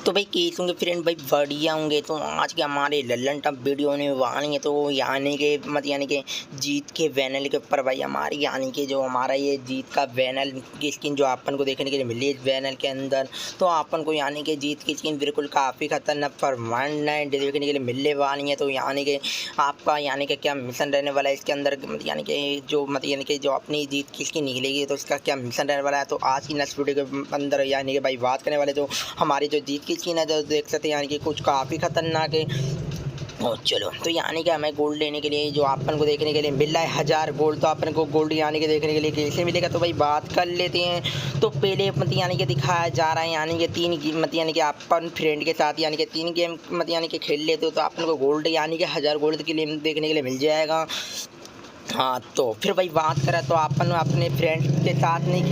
तो भाई कैसे होंगे फ्रेंड भाई बढ़िया होंगे। तो आज के हमारे लल्लन टॉप वीडियो में वाणी तो यानी के जीत के वैनल के ऊपर भाई हमारी यानी कि जो हमारा ये जीत का वैनल की स्किन जो अपन को देखने के लिए मिली है वैनल के अंदर, तो अपन को यानी कि जीत की स्किन बिल्कुल काफ़ी खतरनाक परमानेंट देखने के लिए मिलने वाली है। तो यानी कि आपका यानी कि क्या मिशन रहने वाला है इसके अंदर, यानी कि जो अपनी जीत की स्किन निकलेगी तो इसका क्या मिशन रहने वाला है। तो आज की नेक्स्ट वीडियो के अंदर यानी कि भाई बात करने वाले जो हमारी जो जीत की स्किन है जो देख सकते हैं यानी कि कुछ काफ़ी खतरनाक है। और चलो तो यानी कि हमें गोल्ड लेने के लिए जो अपन को देखने के लिए मिल रहा है 1000 गोल्ड, तो अपन को गोल्ड यानी कि देखने के लिए कैसे मिलेगा तो भाई बात कर लेते हैं। तो पहले यानी कि दिखाया जा रहा है यानी कि 3 यानी कि अपन फ्रेंड के साथ यानी कि 3 गेम यानी कि खेल लेते हो तो अपन को गोल्ड यानी कि 1000 गोल्ड के लिए देखने के लिए मिल जाएगा। हाँ तो फिर भाई बात करें तो अपन अपने फ्रेंड के साथ नहीं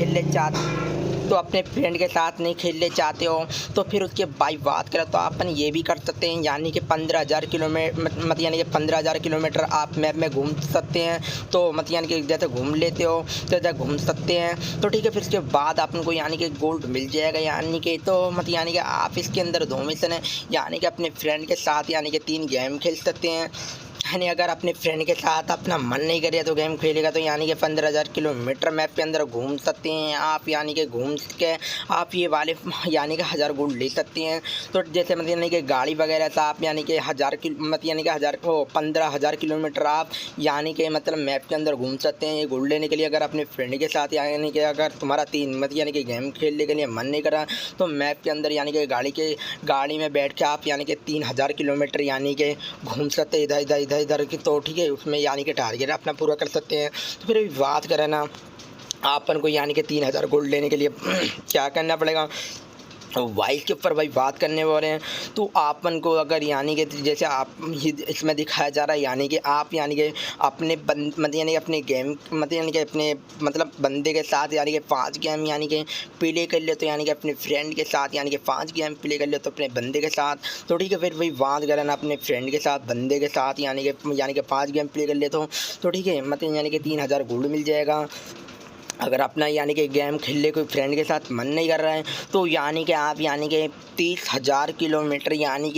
खेलने चाहते हो तो फिर उसके भाई बात करें तो अपन ये भी कर सकते हैं यानी कि 15,000 किलोमीटर यानी कि 15,000 किलोमीटर आप मैप में घूम सकते हैं। तो यानी कि जैसे घूम लेते हो तो जैसे घूम सकते हैं तो ठीक है। फिर उसके बाद अपन को यानी कि गोल्ड मिल जाएगा यानी कि तो यानी कि आप इसके अंदर 2 मिशन है यानी कि अपने फ्रेंड के साथ यानी कि 3 गेम खेल सकते हैं। यानी अगर अपने फ्रेंड के साथ अपना मन नहीं करे तो गेम खेलेगा तो यानी कि 15,000 किलोमीटर मैप के अंदर घूम सकते हैं आप, यानी कि घूम के आप ये वाले यानी कि 1000 गोल्ड ले सकते हैं। तो जैसे यानी कि गाड़ी वगैरह से आप यानी कि 15,000 किलोमीटर आप यानी कि मैप के अंदर घूम सकते हैं ये गोल्ड लेने के लिए। अगर अपने फ्रेंड के साथ यानी कि अगर तुम्हारा 3 यानी कि गेम खेलने के लिए मन नहीं करा तो मैप के अंदर यानी कि गाड़ी में बैठ के आप यानी कि 3,000 किलोमीटर यानी कि घूम सकते हैं इधर की। तो ठीक है उसमें यानी कि टारगेट अपना पूरा कर सकते हैं। तो फिर बात करें ना अपन को यानी कि 3,000 गोल्ड लेने के लिए क्या करना पड़ेगा वाइस के ऊपर भाई बात करने वाले हैं। तो आपन को अगर यानी कि जैसे आप इसमें दिखाया जा रहा है यानी कि आप यानी कि अपने यानी कि अपने गेम यानी कि अपने बंदे के साथ यानी कि 5 गेम यानी कि प्ले कर ले तो यानी कि अपने फ्रेंड के साथ यानी कि 5 गेम प्ले कर ले तो अपने बंदे के साथ। तो ठीक है फिर भाई बात करें ना अपने फ्रेंड के साथ बंदे के साथ यानी कि 5 गेम प्ले कर ले तो ठीक है यानी कि 3,000 गोल्ड मिल जाएगा। अगर अपना यानी कि गेम खेल ले कोई फ्रेंड के साथ मन नहीं कर रहा है तो यानी कि आप यानी कि 30,000 किलोमीटर यानी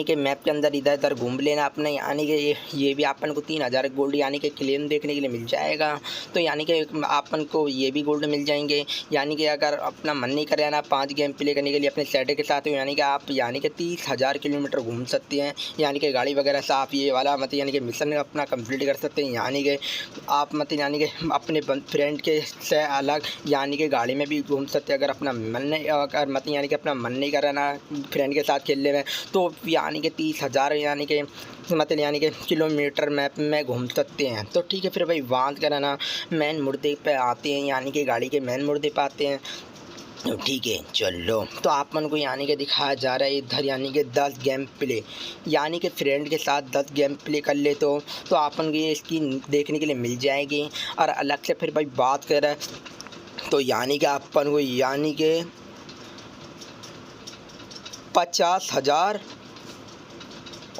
कि मैप के अंदर इधर उधर घूम लेना अपने, यानी कि ये भी अपन को 3,000 गोल्ड यानी कि क्लेम देखने के लिए मिल जाएगा। तो यानी कि अपन को ये भी गोल्ड मिल जाएंगे। यानी कि अगर अपना मन नहीं करे ना 5 गेम प्ले करने के लिए अपने सेट के साथ यानी कि आप यानी कि 30,000 किलोमीटर घूम सकते हैं यानी कि गाड़ी वगैरह से आप ये वाला यानी कि मिशन अपना कंप्लीट कर सकते हैं। यानी कि आप यानी कि अपने फ्रेंड के से अलग यानी कि गाड़ी में भी घूम सकते हैं। अगर अपना मन नहीं अगर यानी कि अपना मन नहीं कर रहा ना फ्रेंड के साथ खेलने में तो यानी कि 30,000 यानी कि किलोमीटर मैप में घूम सकते हैं। तो ठीक है फिर भाई बात करें ना मेन मुद्दे पे आते हैं यानी कि गाड़ी के मेन मुद्दे पे आते हैं। तो ठीक है चलो तो आपन को यानी कि दिखाया जा रहा है इधर यानी कि 10 गेम प्ले यानी कि फ्रेंड के साथ 10 गेम प्ले कर ले तो आपन को ये स्किन देखने के लिए मिल जाएगी। और अलग से फिर भाई बात करें तो यानी कि अपन को यानी कि 50,000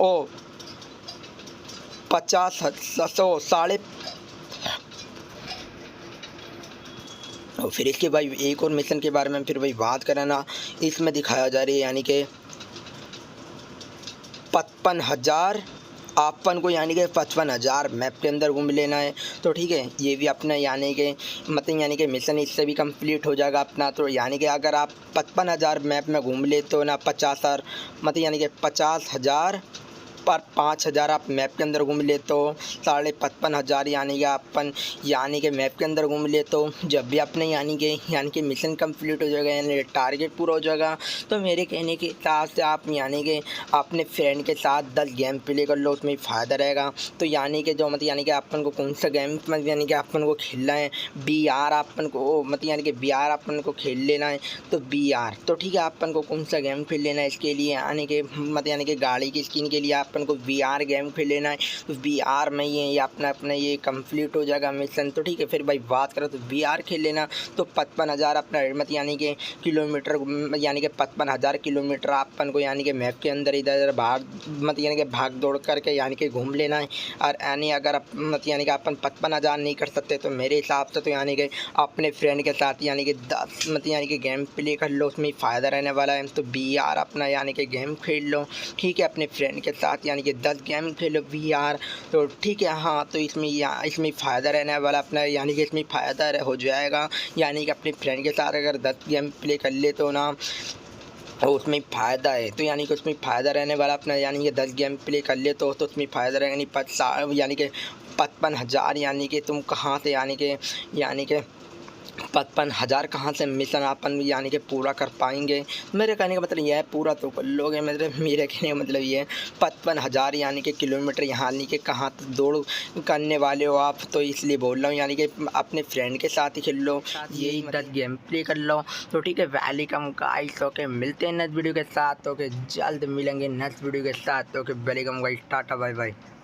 ओ 50 और फिर इसके भाई एक और मिशन के बारे में फिर भाई बात करें ना इसमें दिखाया जा रही है यानी कि 55,000 अपन को यानी कि 55,000 मैप के अंदर घूम लेना है। तो ठीक है ये भी अपना यानी कि मिशन इससे भी कंप्लीट हो जाएगा अपना। तो यानी कि अगर आप 55,000 मैप में घूम ले तो ना 50,000 यानी कि 50,000 पर 5,000 आप मैप के अंदर घूम ले तो 55,500 यानी कि अपन यानी कि मैप के अंदर घूम ले तो जब भी अपने यानी कि मिशन कंप्लीट हो जाएगा यानी टारगेट पूरा हो जाएगा। तो मेरे कहने के हिसाब से आप यानी कि अपने फ्रेंड के साथ 10 गेम प्ले कर लो उसमें फ़ायदा रहेगा। तो यानी कि जो यानी कि अपन को कौन सा गेम यानी कि अपन को खेलना है BR अपन को यानी कि BR अपन को खेल लेना है तो BR। तो ठीक है अपन को कौन सा गेम खेल लेना है इसके लिए यानी कि गाड़ी की स्किन के लिए अपन अपन को VR गेम खेल लेना है। तो VR में ये अपना अपना ये कंप्लीट हो जाएगा मिशन। तो ठीक है, फिर भाई बात करें तो VR खेल लेना तो 55,000 अपना मत यानी कि किलोमीटर, यानी कि 55,000 किलोमीटर अपन को यानी कि मैप के अंदर इधर उधर बाहर मत यानी कि भाग दौड़ करके यानी कि घूम लेना है। और यानी अगर मत यानी कि अपन 55,000 नहीं कर सकते तो मेरे हिसाब से तो यानी कि अपने फ्रेंड के साथ यानी कि 10 मत यानी कि गेम प्ले कर लो, उसमें फ़ायदा रहने वाला है। तो VR अपना यानी कि गेम खेल लो, ठीक है, अपने फ्रेंड के साथ यानी कि 10 गेम खेलो VR। तो ठीक है, हाँ, तो इसमें फ़ायदा रहने वाला अपना यानी कि इसमें फ़ायदा हो जाएगा। यानी कि अपने फ्रेंड के साथ अगर 10 गेम प्ले कर ले तो ना और उसमें फ़ायदा है। तो यानी कि उसमें फ़ायदा रहने वाला अपना यानी कि 10 गेम प्ले कर ले तो उसमें फ़ायदा रहेगा। यानी कि 55,000 यानी कि तुम कहाँ से यानी कि 55,000 कहाँ से मिशन अपन यानी कि पूरा कर पाएंगे। मेरे कहने का मतलब यह है, पूरा तो कर लोगे। मेरे कहने का मतलब ये है 55,000 यानी कि किलोमीटर यहाँ नहीं कि कहाँ तक दौड़ करने वाले हो आप। तो इसलिए बोल रहा हूँ यानी कि अपने फ्रेंड के साथ ही खेल लो, यही 10 गेम प्ले कर लो। तो ठीक है, वेलकम गाइस। ओके, मिलते हैं नेक्स्ट वीडियो के साथ। ओके, जल्द मिलेंगे नेक्स्ट वीडियो के साथ। Okay, welcome guys, tata bye bye.